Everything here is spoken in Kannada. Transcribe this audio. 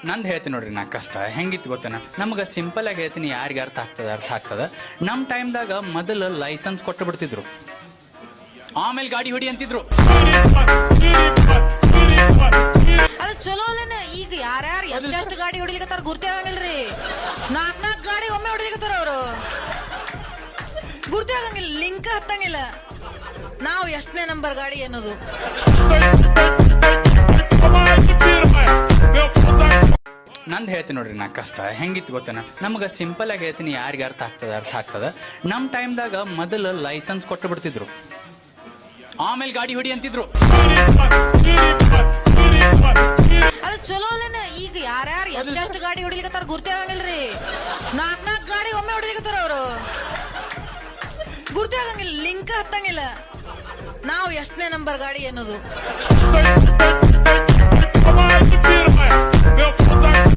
ನಂದು ಹೇಳ್ತೀನಿ ನೋಡ್ರಿ ನಾ ಕಷ್ಟ ಹೆಂಗಿತ್ತು ಗೊತ್ತನ. ನಮ್ಗೆ ಸಿಂಪಲ್ ಆಗಿ ಹೇಳ್ತೀನಿ, ಯಾರಿಗೆ ಅರ್ಥ ಆಗ್ತದ. ನಮ್ಮ ಟೈಮ್ದಾಗ ಮೊದಲು ಲೈಸೆನ್ಸ್ ಕೊಟ್ಟು ಬಿಡ್ತಿದ್ರು, ಆಮೇಲೆ ಗಾಡಿ ಹೊಡಿ ಅಂತಿದ್ರು. ಅದು ಚಲೋ ಅಲ್ಲೇನ. ಈಗ ಯಾರ್ಯಾರು ಎಷ್ಟೆಷ್ಟು ಗಾಡಿ ಹೊಡಿಲಿಕತ್ತಾರ ಗುರ್ತೇ ಆಗಂಗಿಲ್ರಿ. 4 ಗಾಡಿ ಒಮ್ಮೆ ಹೊಡಿಲಿಕತ್ತಾರ ಅವರು, ಗುರ್ತೇ ಆಗಂಗಿಲ್ಲ, ಲಿಂಕ್ ಹತ್ತಂಗಿಲ್ಲ. ನಾವು ಎಷ್ಟನೇ ನಂಬರ್ ಗಾಡಿ ಅನ್ನೋದು. ನಂದು ಹೇಳ್ತೀನಿ ನೋಡ್ರಿ ನಾ ಕಷ್ಟ ಹೆಂಗಿತ್ತು ಗೊತ್ತನ. ನಮ್ಗೆ ಸಿಂಪಲ್ ಆಗಿ ಹೇಳ್ತೀನಿ, ಯಾರಿಗೆ ಅರ್ಥ ಆಗ್ತದ. ನಮ್ಮ ಟೈಮ್ದಾಗ ಮೊದಲು ಲೈಸೆನ್ಸ್ ಕೊಟ್ಟು ಬಿಡ್ತಿದ್ರು, ಆಮೇಲೆ ಗಾಡಿ ಹೊಡಿ ಅಂತಿದ್ರು. ಅದು ಚಲೋ ಅಲ್ಲೇನ. ಈಗ ಯಾರ್ಯಾರು ಎಷ್ಟೆಷ್ಟು ಗಾಡಿ ಹೊಡಿಲಿಕತ್ತಾರ ಗುರ್ತೇ ಆಗಂಗಿಲ್ರಿ. 4 ಗಾಡಿ ಒಮ್ಮೆ ಹೊಡಿಲಿಕತ್ತಾರ ಅವರು, ಗುರ್ತೇ ಆಗಂಗಿಲ್ಲ, ಲಿಂಕ್ ಹತ್ತಂಗಿಲ್ಲ. ನಾವು ಎಷ್ಟನೇ ನಂಬರ್ ಗಾಡಿ ಅನ್ನೋದು.